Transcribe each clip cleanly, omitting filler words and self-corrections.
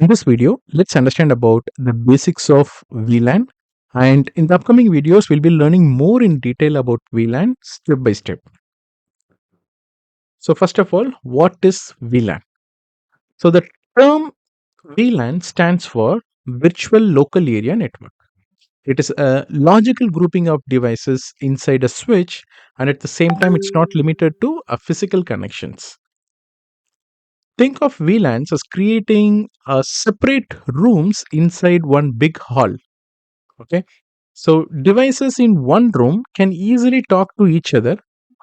In this video, let's understand about the basics of VLAN, and in the upcoming videos, we'll be learning more in detail about VLAN step by step. So first of all, what is VLAN? So the term VLAN stands for Virtual Local Area Network. It is a logical grouping of devices inside a switch, and at the same time, it's not limited to physical connections. Think of VLANs as creating separate rooms inside one big hall. Okay, so devices in one room can easily talk to each other.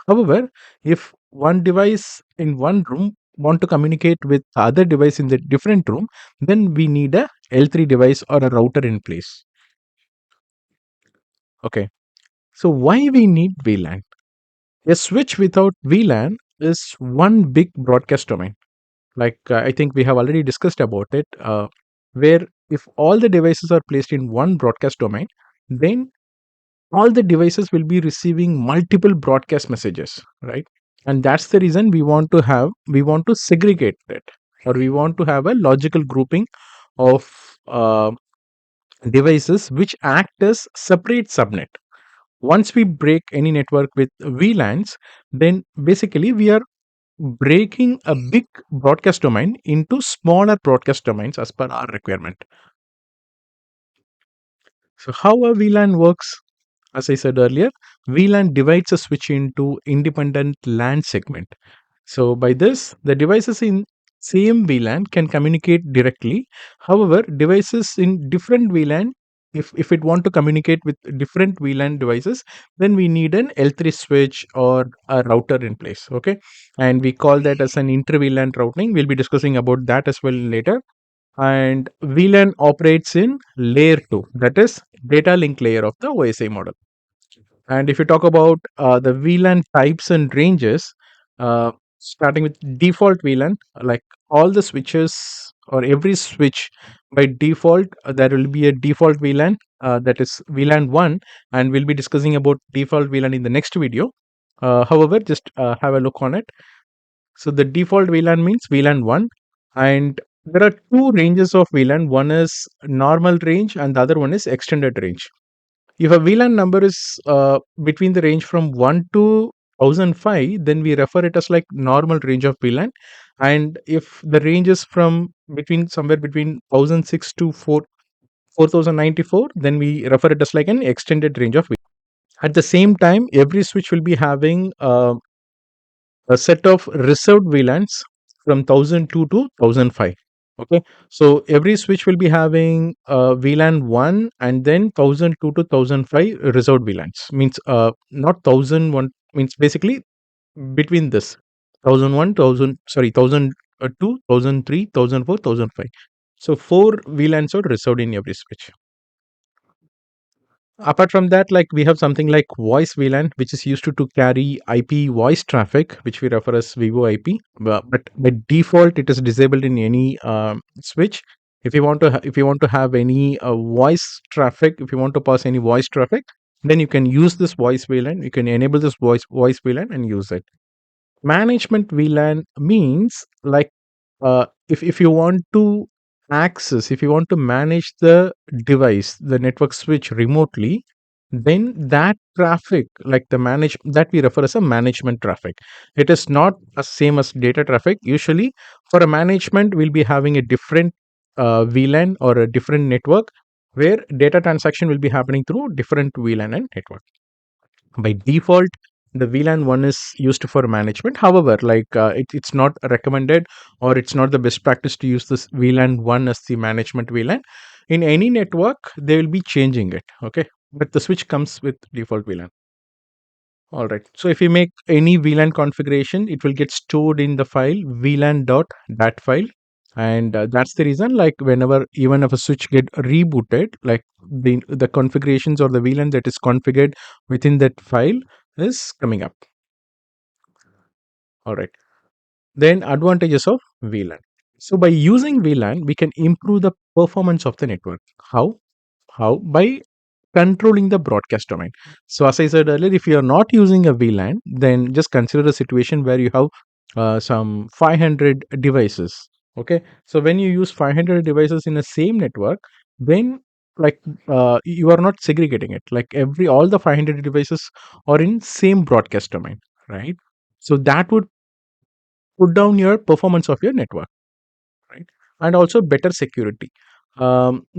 However, if one device in one room want to communicate with the other device in the different room, then we need a L3 device or a router in place. Okay, so why we need VLAN? A switch without VLAN is one big broadcast domain. Like I think we have already discussed about it, where if all the devices are placed in one broadcast domain, then all the devices will be receiving multiple broadcast messages, right? And that's the reason we want to segregate it, or we want to have a logical grouping of devices which act as separate subnet. Once we break any network with VLANs, then basically we are breaking a big broadcast domain into smaller broadcast domains as per our requirement. So how a VLAN works? As I said earlier, VLAN divides a switch into independent LAN segment. So by this, the devices in same VLAN can communicate directly. However, devices in different VLAN, if it want to communicate with different VLAN devices, then we need an L3 switch or a router in place. Okay, and we call that as an inter-VLAN routing. We'll be discussing about that as well later. And VLAN operates in layer 2, that is data link layer of the OSI model. And if you talk about the VLAN types and ranges, starting with default VLAN, like all the switches or every switch by default, there will be a default VLAN, that is VLAN 1, and we'll be discussing about default VLAN in the next video. However, just have a look on it. So the default VLAN means VLAN 1, and there are two ranges of VLAN. One is normal range and the other one is extended range. If a VLAN number is between the range from 1 to 1005, then we refer it as like normal range of VLAN. And if the range is from between somewhere between 1006 to 4094, then we refer it as like an extended range of VLAN. At the same time, every switch will be having a set of reserved VLANs from 1002 to 1005. Okay, so every switch will be having VLAN 1 and then 1002 to 1005 reserved VLANs. Means not 1001, means basically between this 1001, 1000, sorry, 1002, 1003, 1004, 1005. So four VLANs are reserved in every switch. Apart from that, like we have something like voice VLAN, which is used to carry IP voice traffic, which we refer as Vivo IP. But by default, it is disabled in any switch. If you want to, if you want to have any voice traffic, if you want to pass any voice traffic, then you can use this voice VLAN. You can enable this voice VLAN and use it. Management VLAN means like if you want to access, if you want to manage the device, the network switch remotely, then that traffic, like the manage, that we refer as a management traffic. It is not the same as data traffic. Usually for a management, we'll be having a different VLAN or a different network where data transaction will be happening through different VLAN and network. By default, the VLAN 1 is used for management. However, like it's not recommended, or it's not the best practice to use this VLAN 1 as the management VLAN. In any network, they will be changing it. Okay, but the switch comes with default VLAN. All right. So if you make any VLAN configuration, it will get stored in the file VLAN.dat file. And that's the reason, like whenever even if a switch get rebooted, like the configurations or the VLAN that is configured within that file is coming up. All right. Then advantages of VLAN. So by using VLAN, we can improve the performance of the network. How? How? By controlling the broadcast domain. So as I said earlier, if you are not using a VLAN, then just consider a situation where you have some 500 devices. Okay, so when you use 500 devices in the same network, then like you are not segregating it. Like every all the 500 devices are in same broadcast domain, right? So that would put down your performance of your network, right? And also better security.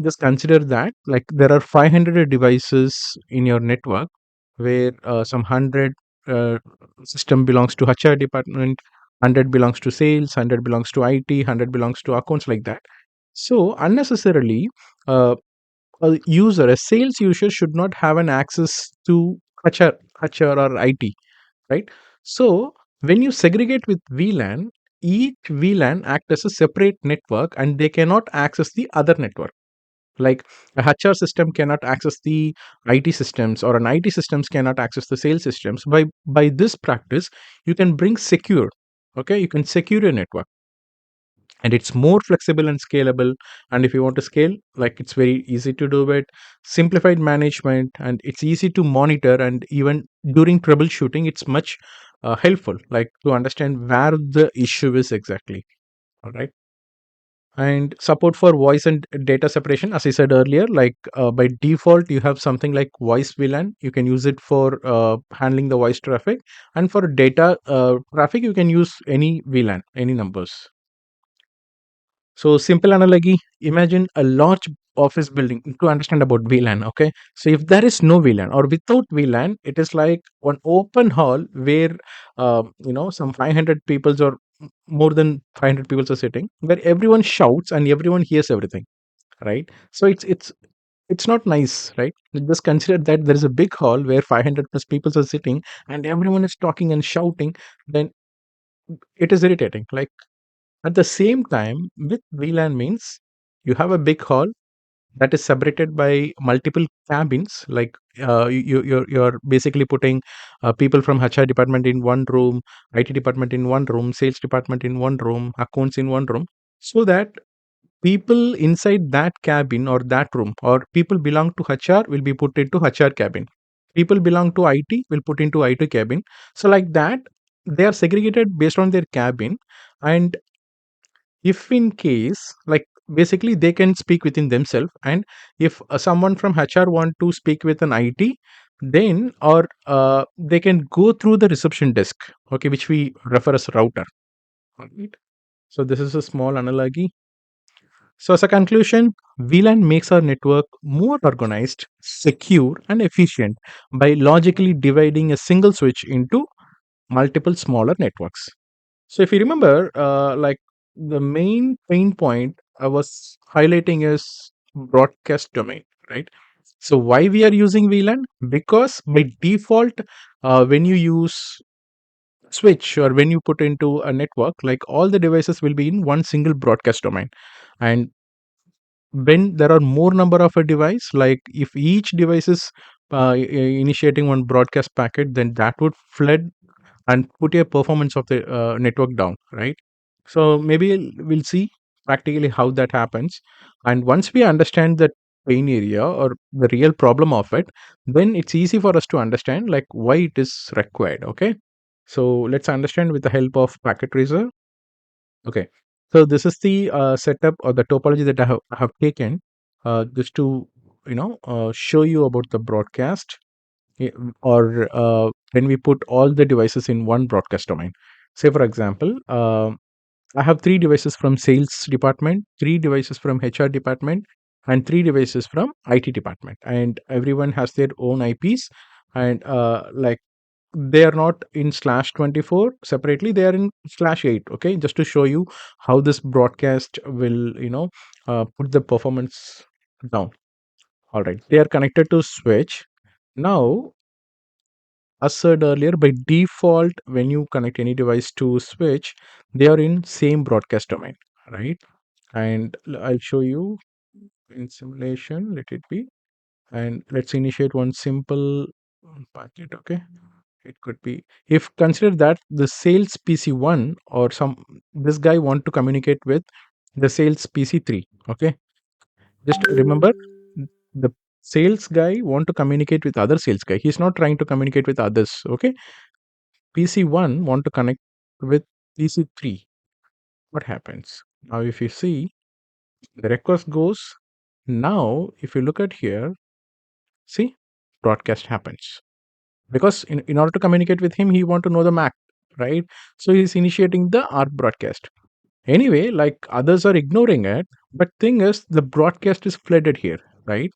Just consider that like there are 500 devices in your network where some 100 uh, system belongs to HR department, 100 belongs to sales, 100 belongs to IT, 100 belongs to accounts, like that. So unnecessarily, uh, a sales user should not have an access to HR or IT, right? So when you segregate with VLAN, each VLAN act as a separate network and they cannot access the other network. Like a HR system cannot access the IT systems, or an IT systems cannot access the sales systems. By this practice, you can bring secure. Okay, you can secure your network, and it's more flexible and scalable. And if you want to scale, like it's very easy to do it. Simplified management, and it's easy to monitor, and even during troubleshooting it's much helpful, like to understand where the issue is exactly. All right. And support for voice and data separation, as I said earlier, like by default you have something like voice VLAN. You can use it for handling the voice traffic, and for data traffic you can use any VLAN, any numbers. So simple analogy, imagine a large office building to understand about VLAN. Okay. So if there is no VLAN or without VLAN, it is like one open hall where, some 500 people or more than 500 people are sitting, where everyone shouts and everyone hears everything. Right. So it's not nice, right? Just consider that there is a big hall where 500 plus people are sitting and everyone is talking and shouting. Then it is irritating. Like at the same time, with VLAN means you have a big hall that is separated by multiple cabins. Like you're basically putting people from HR department in one room, IT department in one room, sales department in one room, accounts in one room, so that people inside that cabin or that room, or people belong to HR will be put into HR cabin. People belong to IT will put into IT cabin. So like that, they are segregated based on their cabin. And if in case, like basically they can speak within themselves, and if someone from HR want to speak with an IT, then or they can go through the reception desk, okay, which we refer as router. Alright. So this is a small analogy. So as a conclusion, VLAN makes our network more organized, secure, and efficient by logically dividing a single switch into multiple smaller networks. So if you remember, like the main pain point I was highlighting is broadcast domain, right? So why we are using VLAN? Because by default, when you use switch or when you put into a network, like all the devices will be in one single broadcast domain. And when there are more number of a device, like if each device is initiating one broadcast packet, then that would flood and put your performance of the network down, right? So maybe we'll see practically how that happens. And once we understand the pain area or the real problem of it, then it's easy for us to understand like why it is required. Okay. So let's understand with the help of packet tracer. Okay. So this is the setup or the topology that I have taken just to show you about the broadcast, or when we put all the devices in one broadcast domain. Say for example, I have three devices from sales department, three devices from HR department, and three devices from IT department, and everyone has their own IPs. And like they are not in slash 24 separately, they are in slash 8. Okay, just to show you how this broadcast will put the performance down. All right, they are connected to switch. Now, as said earlier, by default, when you connect any device to switch, they are in same broadcast domain, right? And I'll show you in simulation, let it be. And let's initiate one simple packet, okay? It could be, if consider that the sales PC1 or some, this guy want to communicate with the sales PC3, okay? Just remember, the sales guy want to communicate with other sales guy. He's not trying to communicate with others, okay? PC1 want to connect with PC3. What happens? Now, if you see, the request goes. Now, if you look at here, see, broadcast happens. Because in order to communicate with him, he want to know the MAC, right? So he's initiating the ARP broadcast. Anyway, like others are ignoring it, but thing is, the broadcast is flooded here, right?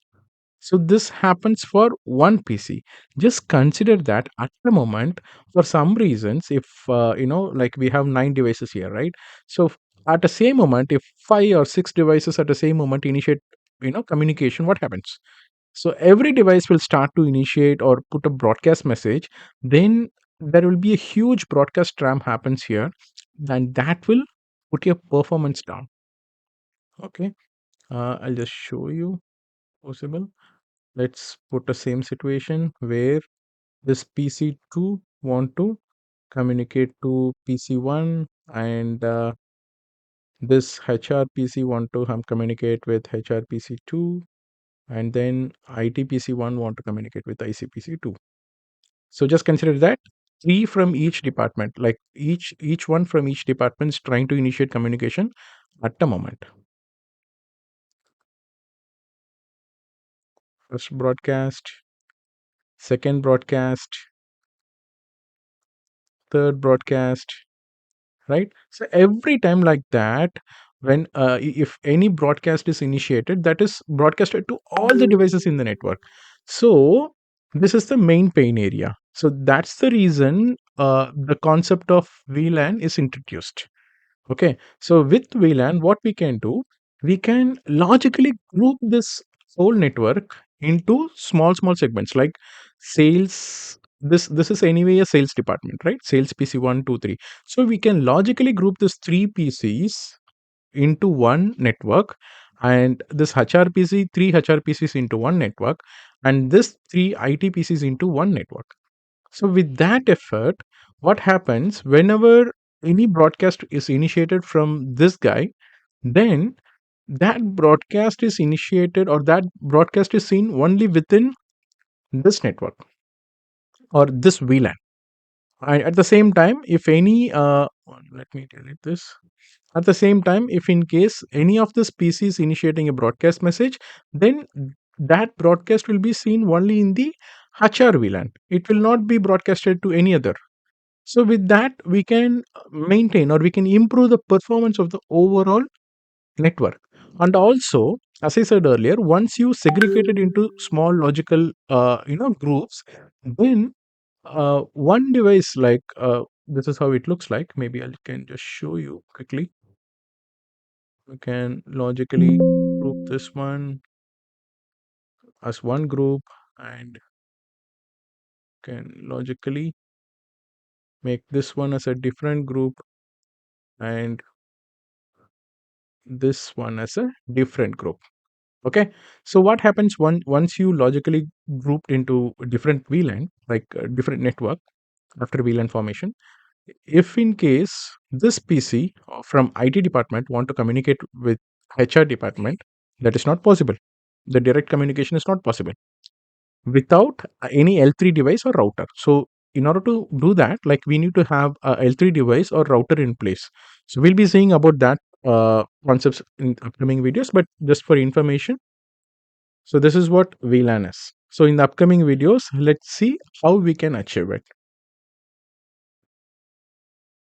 So this happens for one PC. Just consider that at the moment, for some reasons, if like we have 9 devices here, right? So at the same moment, if 5 or 6 devices at the same moment initiate, communication, what happens? So every device will start to initiate or put a broadcast message. Then there will be a huge broadcast RAM happens here, and that will put your performance down. Okay, I'll just show you possible. Let's put the same situation where this PC2 want to communicate to PC1, and this HRPC want to communicate with HRPC2, and then ITPC1 want to communicate with ICPC2. So just consider that three from each department, like each one from each department is trying to initiate communication at the moment. First broadcast, second broadcast, third broadcast, right? So every time like that, when if any broadcast is initiated, that is broadcasted to all the devices in the network. So this is the main pain area. So that's the reason the concept of VLAN is introduced. Okay, so with VLAN, what we can do, we can logically group this whole network into small segments like sales. This is anyway a sales department, right? Sales PC 1, 2, 3. So we can logically group this three PCs into one network, and this HRPC, three HRPCs into one network, and this three ITPCs into one network. So, with that effort, what happens whenever any broadcast is initiated from this guy, then that broadcast is initiated or that broadcast is seen only within this network or this VLAN. And at the same time, if any, let me delete this. At the same time, if in case any of this PC is initiating a broadcast message, then that broadcast will be seen only in the HR VLAN. It will not be broadcasted to any other. So with that, we can maintain or we can improve the performance of the overall network. And also, as I said earlier, once you segregate it into small logical, groups, then one device like this is how it looks like. Maybe I can just show you quickly. We can logically group this one as one group and can logically make this one as a different group and this one as a different group. Okay, so what happens once you logically grouped into different VLAN, like different network after VLAN formation, if in case this PC from IT department want to communicate with HR department, that is not possible. The direct communication is not possible without any L3 device or router. So in order to do that, like we need to have a L3 device or router in place. So we'll be seeing about that concepts in upcoming videos, but just for information, so this is what VLAN is. So in the upcoming videos, let's see how we can achieve it.